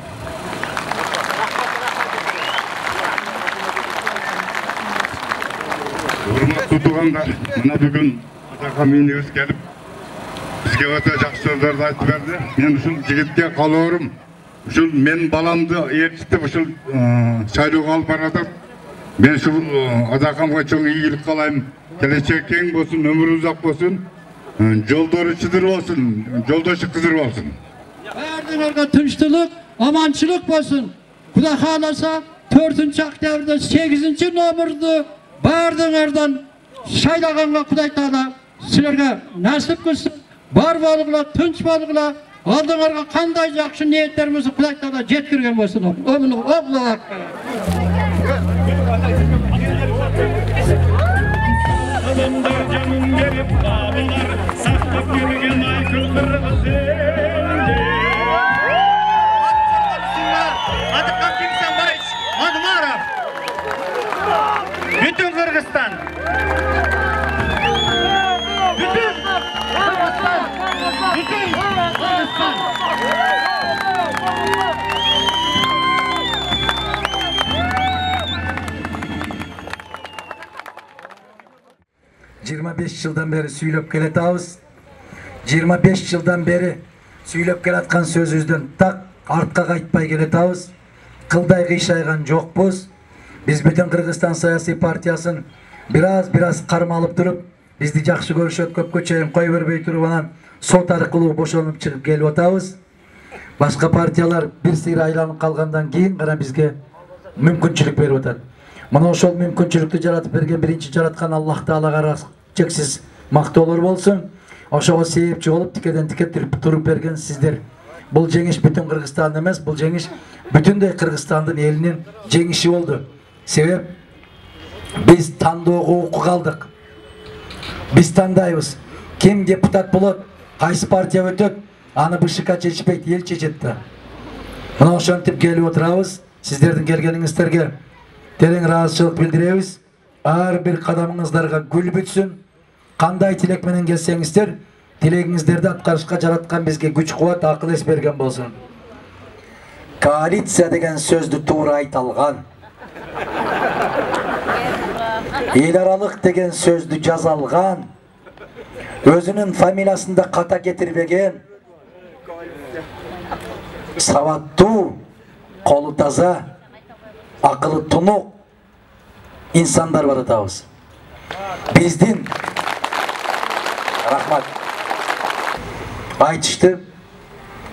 Speaker 7: Урматтуу туугандар, мына бүгүн атака менибиз келип, бизге өтө жакшы сөздөрдү айтып берди. Мен ушул жигитке калоорум, ушул мен баламды ээрчитип ушул шайлоого алып баратат. Мен ушул атакамга чоң ийгилик каалайм. Келечек кең болсун, өмүрү узак болсун, жолдору чыдыр болсун, жолдошу кызыр болсун.
Speaker 9: Бардыңарга тынчтылык, аманчылык болсун. Кудай кааласа 4-октябрда 8 номерди бардыңардан шайлаганга Кудай Таала силерге насип кылсын. бар болғыла, тынч болғыla, алдыңарға қандай жақсы ниеттерімізді Құдай Таала жеткірген болсын. Ömrünü Allahu Akbar.
Speaker 10: Adamlar canım verip babalar saklıp yürügen aykıl kırmızı.
Speaker 11: Adı Kaptimsan Barış, Madumarov. Bütün Kırgızstan. Bütün Kırgızstan.
Speaker 3: 25 yıldan beri süylöp keletabız. 25 yıldan beri süylöp kelatkan sözüzden tak artqa qaytpay keletabız. Kılday kıyşaygan jokpuz. Biz bütün Kırgızstan Siyasi Partiyasın biraz karmalıp durup bizdi jakşı görüşöt köpkө çeyim koy berbey turup anan sot arkылуу boşonup çıkıp gelip atabız. Başka partiyalar bir sıyra aylanıp kalgandan keyin gana bizge mümkünçülük berip atat. Mana ошол мүмкүнчүлүктү жаратып берген биринчи жараткан Аллах Таалага чексиз мактоолор болсун. Ошого себепчи болуп тикеден тике туруп берген сиздер. Бул жеңиш бүтүн Кыргызстан эмес, бул жеңиш бүтүндөй Кыргызстандын элинин жеңиши болду. Себеп биз тандоого укук алдык. Биз тандайбыз. Ким депутат болот, кайсы партия өтөт, аны БШК чечпейт, эл чечет да. Мына ошентип келип отурабыз. Сиздердин келгениңиздерге терең ыраазычылык билдиребиз. Ар бир кадамыңыздарга гүл бүтсүн. Кандай тилек менен келсеңиздер, тилегиңиздерди аткарышка жараткан бизге күч кубат, акыл эс берген болсун. Коалиция деген сөздү туура айта алган. Эл аралык деген сөздү жаза алган. Өзүнүн фамилиясында ката кетирбеген. Сабаттуу, колу таза, акылы тунук insanlar бар атабыз. Биздин рахмат айтышты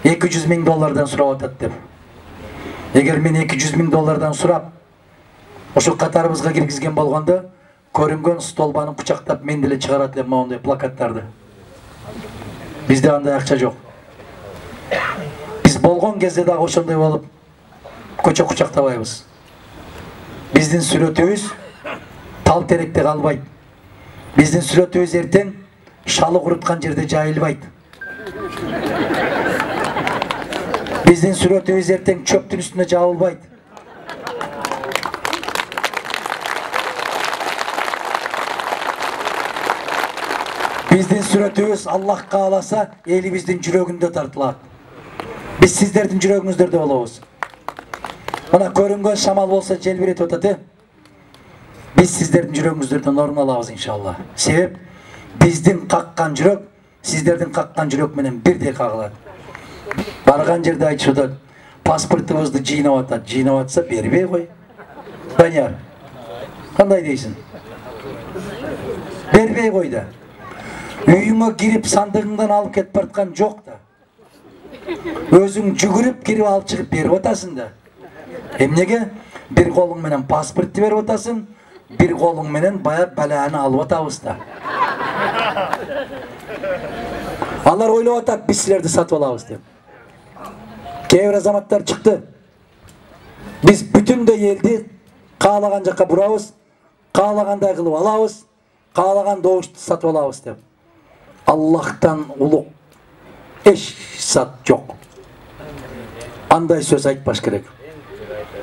Speaker 3: 200 000 доллардан сурап атат деп. Эгер мен 200 000 доллардан сурап ошо катарыбызга киргизген болгондо көрүнгөн столбаны кучактап мен деле чыгарат элем моундай плакаттарды. Бизде андай акча жок. Биз болгон кезде дагы ошондой болуп көчө кучактабайбыз. Биздин сүрөтүбүз тал теректе калбайт. Биздин сүрөтүбүз эртең шалы куруткан жерде жайылбайт. Биздин сүрөтүбүз эртең чөптүн үстүнө жабылбайт. Биздин сүрөтүбүз Аллах кааласа элибиздин жүрөгүндө тартылат. Биз сиздердин жүрөгүңүздөрдө болобуз. Мына көрүнгөн шамал болса желбиретип атат. Biz sizlerden жүрөгүңүздөрдөн орун алабыз иншалла. Себеп биздин каккан жүрөк сиздердин каккан жүрөк менен бирдей кагылат. Барган жерде айтышат, паспортубузду жыйнап атат. Жыйнап атса бербей кой. Данияр. Кандай дейсиң? Бербей кой да. Үйүңө кирип сандыгыңдан алып кетип бараткан жок да. Өзүң жүгүрүп кирип алып чыгып берип атасың да. Эмнеге? Bir kolun menen pasportu berip atasın, bir kolun menen bayat balağını alıp atабыз da. Алар ойлоп атат, биз силерди сатып алабыз деп. Кээ бир азаматтар чыкты. Биз бүтүндөй элди каалаган жакка бурабыз, каалагандай кылып алабыз, каалаган добушту сатып алабыз деп. Аллахтан улук эч сат жок. Андай сөз айтпаш керек.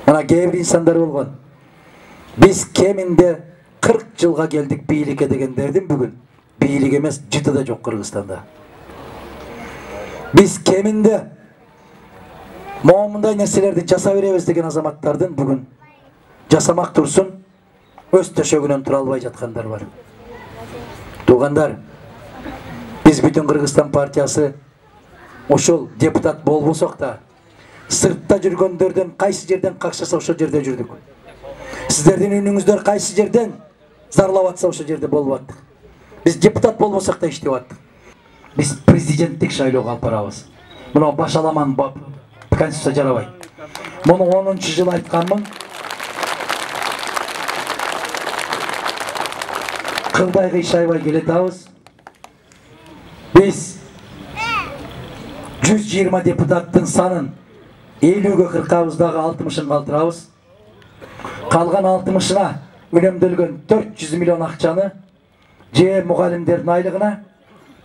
Speaker 3: Мына кээ бир инсандар болгон. Биз кеминде 40 жылга келдик бийликке дегендердин бүгүн бийлик эмес жыты да жок Кыргызстанда. Биз кеминде момундай нерселерди жаса беребиз деген азаматтардын бүгүн жасамак турсун өз төшөгүнөн тура албай жаткандар бар. Туугандар, биз бүтүн Кыргызстан партиясы ошол депутат болбосок да сыртта жүргөндөрдөн кайсы жерден какшаса ошол жерде жүрдүк. Сиздердин үнүңүздөр кайсы жерден зарлап атса ошол жерде болуп аттык. Биз депутат болбосок да иштеп аттык. Биз президенттик шайлоого алып барабыз. Мына башаламан конституция жарабайт. Муну 10-жыл айтканмын. Кылдай кыйшайбай келетабыз. Биз 120 депутаттың санын 50-ге 40-абыздағы 60-ын қалтырабыз. Қалған 60-ына үнемделген 400 миллион ақчаны же мұғалімдердің айлығына,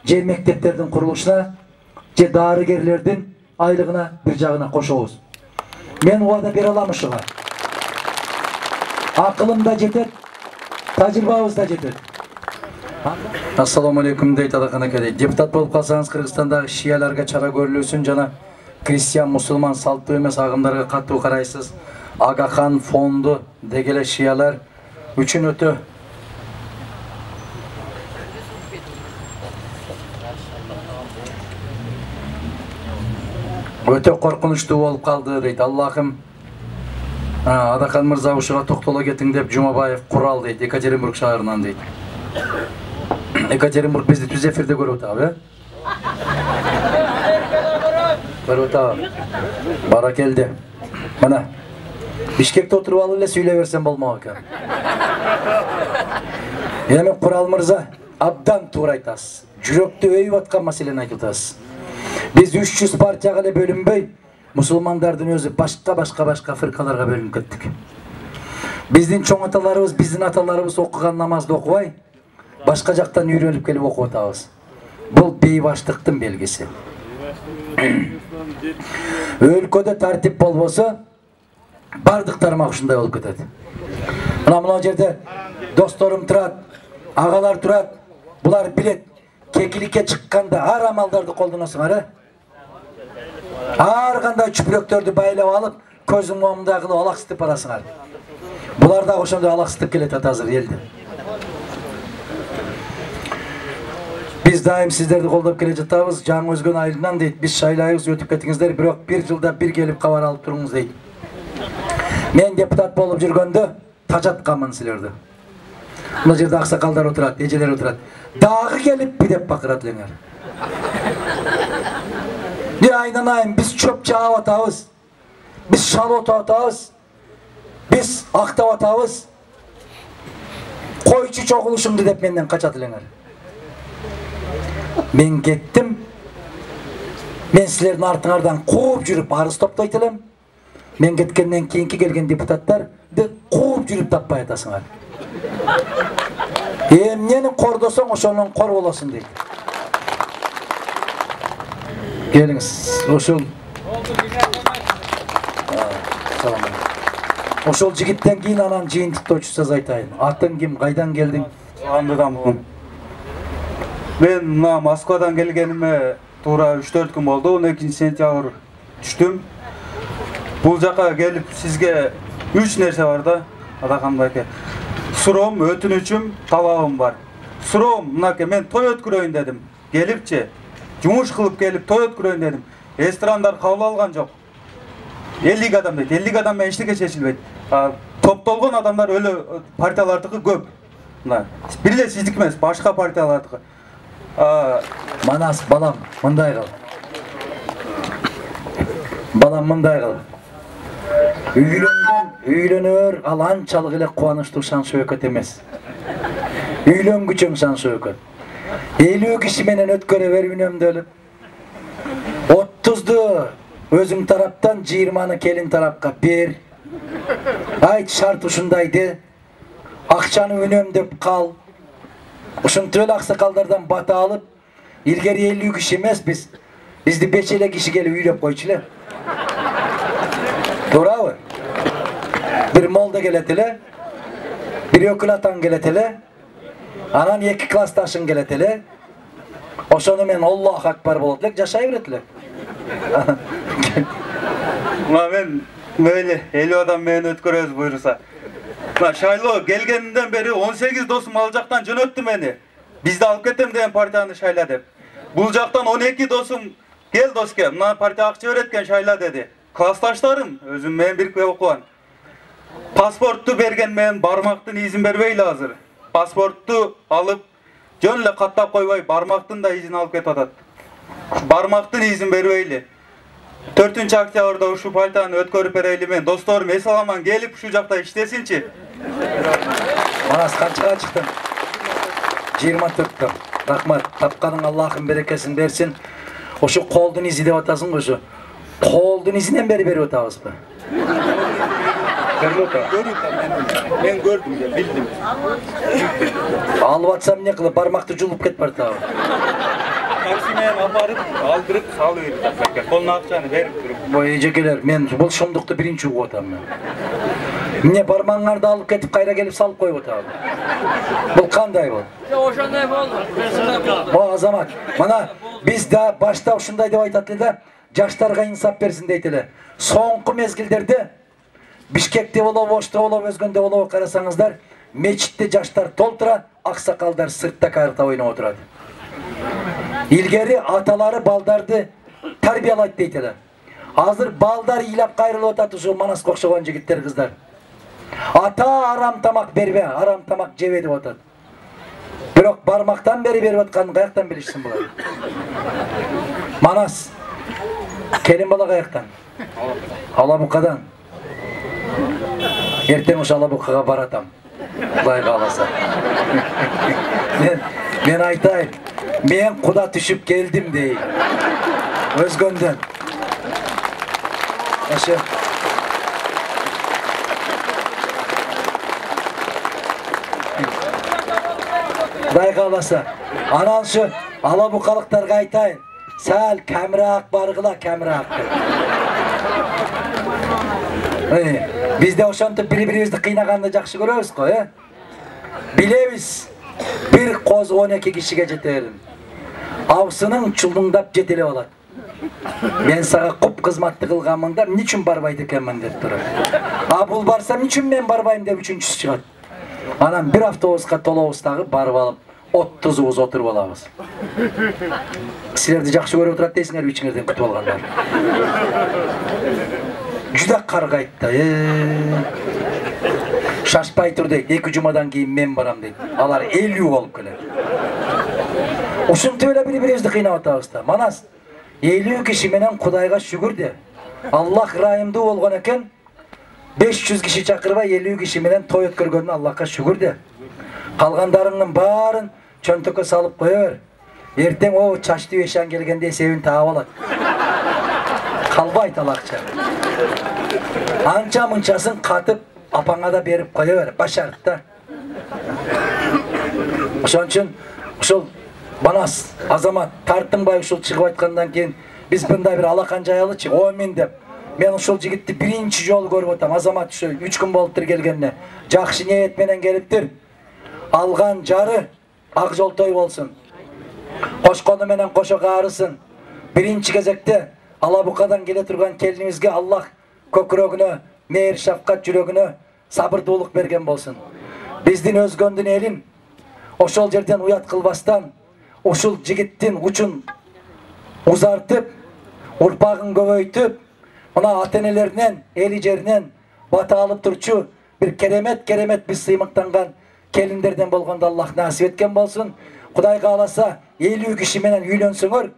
Speaker 3: же мектептердің құрылышына, же дарыгерлердің айлығына бір жағына қошуыз. Мен уада бере аламын шыға. Ақылым да жетеді, тәжірибеміз да жетеді. Ассаламу алейкум дейді Адақан ака дейді. Депутат болып қалсаңыз Қырғызстандағы шияларға чара көрілсін жана крестьян мұсылман салттуу емес ағымдарға катуу карайсыз. Агахан фонду дегеле шиялар үчүн өтө коркунучтуу болуп калды дейт. Аллахым Адақан мырза ушуга токтоло кетиң деп Жумабаев курал дейт, Екатеринбург шаарынан дейт. Екатеринбург бизди түз эфирде көрүп атабы, э? Көрүп атабы. Баракелди. Мына Бишкекте отуруп алып эле сүйлөй берсем болмок экен. Эми Курал мырза абдан туура айтасыз. Жүрөктө өйүп аткан маселени айтып атасыз. Биз 300 партияга эле бөлүнбөй, мусулмандардын өзү башка фиркаларга бөлүнүп кеттик. Биздин чоң аталарыбыз, биздин аталарыбыз окуган намазды окубай, башка жактан үйрөнүп келип окуп атабыз. Бул бейбаштыктын белгиси. Өлкөдө тартип болбосо, бардык тармак ушундай болуп кетет. Мына жерде досторум турат, агалар турат, булар билет. Кекиликке чыкканда ар амалдарды колдоносуңар, э? Ар кандай чүпүрөктөрдү байлап алып, көзүң момундай кылып алаксытып барасыңар. Булар да ошондой алаксытып келет азыр элди. Биз дайым сиздерди колдоп келе жатабыз. Жаңы өзгөн айылынан дейт, биз шайлайбыз, өтүп кетиңиздер, бирок бир жылда бир келип кабар алып туруңуз дейт. Мен депутат болуп жүргөндө тажатканмын силерди. Мына жерде аксакалдар отурат, эжелер отурат. Дагы келип деп бакырат элеңер. Айнанайым, биз чөп чаап атабыз. Биз шал отуп атабыз. Биз актап атабыз. Койчу чогулушумду деп менден качат элеңер. Мен кеттим. Мен силердин артыңардан кууп жүрүп арыз топтойт элем. Мен кеткенден кийинки келген депутаттарды кууп жүрүп таппай атасыңар. Эмнени кордосоң ошонун кор болосуң дейт. Келиңиз, ошол ошол жигиттен кийин анан жыйынтыктоочу сөз айтайын. Атың ким, кайдан келдиң?
Speaker 12: Андыдан болом. Мен мына Москвадан келгениме туура 3-4 күн болду. 12 сентябрь түштүм. Бул жака келип сизге 3 нерсе бар да, Адақан аке. Суроом, өтүнүчүм, талабым бар. Суроом, мынаке мен той өткөрөйүн дедим. Келипчи, жумуш кылып келип той өткөрөйүн дедим. Ресторандар кабыл алган жок. 50 адам дейт. 50 адам менен эчтеке чечилбейт. Топтолгон адамдар өлө партиялардыкы көп. Мына бир эле сиздики эмес, башка партиялардыкы.
Speaker 3: Манас балам, мындай кыл. Балам мындай кыл. Үйлөнөр ал анчалык эле кубанычтуу шан шөөкөт эмес. Үйлөнгүчөң шан шөөкөт. 50 киши менен өткөрө бер үнөмдөлүп. 30ду өзүң тараптан 20-ны келин тарапка бер. Айт шарт ушундайды. Акчаны үнөмдөп кал. Ушинтип эле аксакалдардан бата алып, илгери 50 киши эмес бизди 5 эле киши келип үйлөп койчу эле. Туурабы? Бир молда келет эле, бир өкүл атаң келет эле, анан 2 классташың келет эле. Ошону мен Аллах акбар болот элек, жашай берет эле.
Speaker 12: Мына мен мөйле 50 адам менен өткөрөбүз буйруса. Мына шайлоо келгенден бери 18 досум ал жактан жөнөттү мени. Бизди алып кетем деген партияны шайла деп. Бул жактан 12 досум кел доске, мына партия акча берет экен шайла деди. Классташтарым өзүм менен бирге окуган. Паспортту берген менен бармактын изин бербейли азыр. Паспортту алып жөн эле каттап койбой бармактын да изин алып кетип атат. Бармактын изин бербейли. 4-октябрда ушу партияны өткөрүп берейли мен. Досторум эс аламан келип ушу жакта иштесинчи.
Speaker 3: Манас канчага чыктың? 24-тө. Рахмат. Тапканың Аллахым берекесин берсин. Oşu kolduğun izi de atasın oşu. Kolduğun izinden beri atağız mı?
Speaker 12: Ben gördüm ya, bildim.
Speaker 3: Alıp atsam ne kılıp parmaktı julup ket bar tağı.
Speaker 12: Taksimen aparıp, aldırıp salıyor. Koluna akçanı verip durup.
Speaker 3: Bu ejekeler, men bu şomdukta birinci uğu atam ben. Ne parmağınlarda alıp ketip kayra gelip salıp koyup atam. Bu kanday bu?
Speaker 13: Oşanday boldu.
Speaker 3: Bu azamat. Mana biz de başta uşunday dep aytatlı da jaştarga insap bersin deytiler. Soңku mezgilderde Bişkek'te olab, Oş'ta olab, özgönde olab karasaňızlar, meçitte jaştar toltura, aksakaldar sırtta karta oynap oturadi. İlgeri atalары baldardı tarbiyalayt deytiler. Hazır baldar ilap kayrılıp otat uşu Manaska okşogon jigitler kızlar. Ata aram tamak berbe, aram tamak jebe dep otat. Birok barmaktan beri berip atkanын kayaktan bilişsin bular. Manas. Kelim bala kayaktan. Alabukadan. Erten oş Alabukaga baratam. Kuday kalasa. Men aytayım. Men kuda düşüp geldim deyim. Özgönden. Aşı. Kuday kalasa. Anan şu Alabukalıklarga aytayım. Sal kemrak bargıla kemrak. Biz de oşantıp biri-birimizni kıynaganda jakşı göröbüz ko, Bilebiz. Bir koz 12 kişiге jeterin. Awsynyň çulduňdap jetele bolat. Men saga kup kızmatly kılganmyňda niçin barbaydy ekenmin dep durar. Bul barsam niçin men barbayım dep üçüncüsü çıgat. Anam bir avtobusga tolabızdagy barıp alıp 30 uuz oturup alabız. Sizlerdi jakşı görüp oturat deysiňer içiňerden kütüp alganlar. Juda kargayt da. Şaşpay tur deyt. 2 jumadan keyin men baram deyt. Alar 50 olup keler. Oşuntu öyle biri-birimizni kıynap atabız da. Manas 50 kişi menen Kudayga şükür de. Allah rahimduu bolgon eken 500 kişi çakırba 50 kişi menen toy ötkөрgөнüne Allah'a şükür de. Kalgandarının barın çöntökö salıp koyuver. Erten o çaştı eşan gelgende esebin taap alat. Kalbay talakça. Ança mınçasın katıp apana da berip koyuver. Başarık da. Oşon üçün uşul Manas, Azamat, tartınbay uşul çıkıp aytkandan keyin biz bunda bir alakan jayalıçı, o men dep. Men uşul jigitти birinci jol görüp otam. Azamat şu 3 gün boluptur gelgenne. Jakşı niyet menen geliptir. Algan jары ak joltoy bolsun. Koşkonu menen koşo garısın. Birinci кезекte Alabukadan gele turgan kelinimizge Allah kökürögüne, meher şafkat jürögüne sabırдуулук bergen bolsun. Bizdin özgöndün elin oşol жерден uyat kılbastan oşul jigittin uçun uzartıp urpagın köböйтүp mına ata-enelerinden, eli jerinden bata alıp turçu bir keremet biz sıymıktangan kelinlerden bolgonda Allah nasip etken bolsun. Kuday kalasa 50 kişi menen üylönsöňөр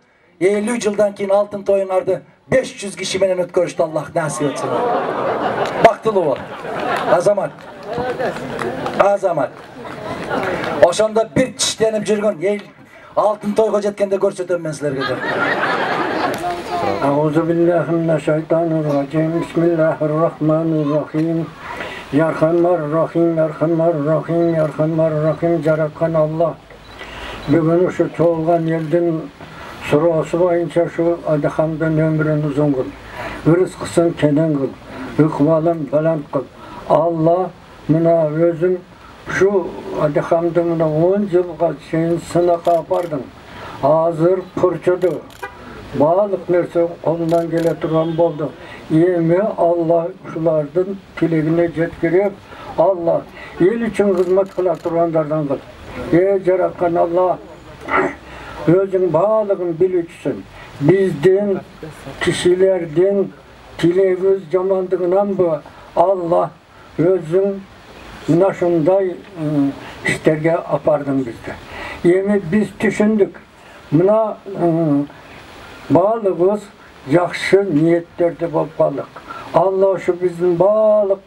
Speaker 3: 50 yıldan keyin altın toyuňardy 500 kişi menen ötkörüşdü Allah nasip etsin. Baktılı bol. Azamat. Azamat. Oşonda bir çişlenip jürgön altın toyga jetkende görsetem men sizlerge de.
Speaker 9: Euzubillahimineşşeytanirracim. Bismillahirrahmanirrahim. Yarhamarrahim, yarhamarrahim, yarhamarrahim. Jaratkan Allah. Bugün şu çoğulgan elden sorusu boyunca şu adamdan ömrün uzun kıl. Rızkısın kenen kıl. Hükmalın baland kıl. Allah mına özüm şu adamdan 10 yılga şeyin sınaka apardın. Hazır pırçıdı. Bağlık nerse ondan gele turan boldu. Yemi Allah şulardan tilegine jetkirip Allah el için hizmet kıla turanlardan kıl. Jaratkan Allah özün bağlığın bilüçsün. Bizden, kişilerden tilegöz jamandığından bu Allah özün naşunday işlerge apardın bizde. Yemi biz düşündük. Mına bağlığız jakşı niyetlerde bolup kaldık. Allah şu bizim bağlık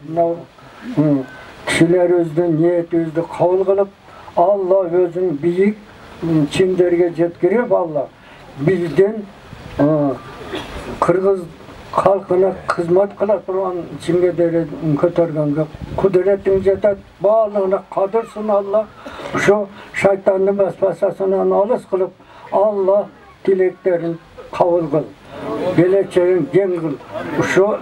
Speaker 9: kişiler özden niyetimizni kabul kılıp Allah özün büyük çimlerge jetkirip Allah bizden
Speaker 13: Kırgız halkına hizmet kıla turan içimge devlet kötergenge kudretin jetet bağlığına kadırsın Allah. Şu şeytanın vesvesesinden alış kılıp Allah dileklerin kabul kıl. Geleceğin gen kıl. Şu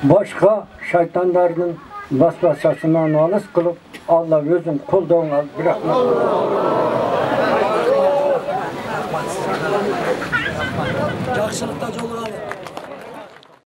Speaker 13: başka şeytanların vesvesesinden alış kılıp Allah özün kulduğuna bırakma.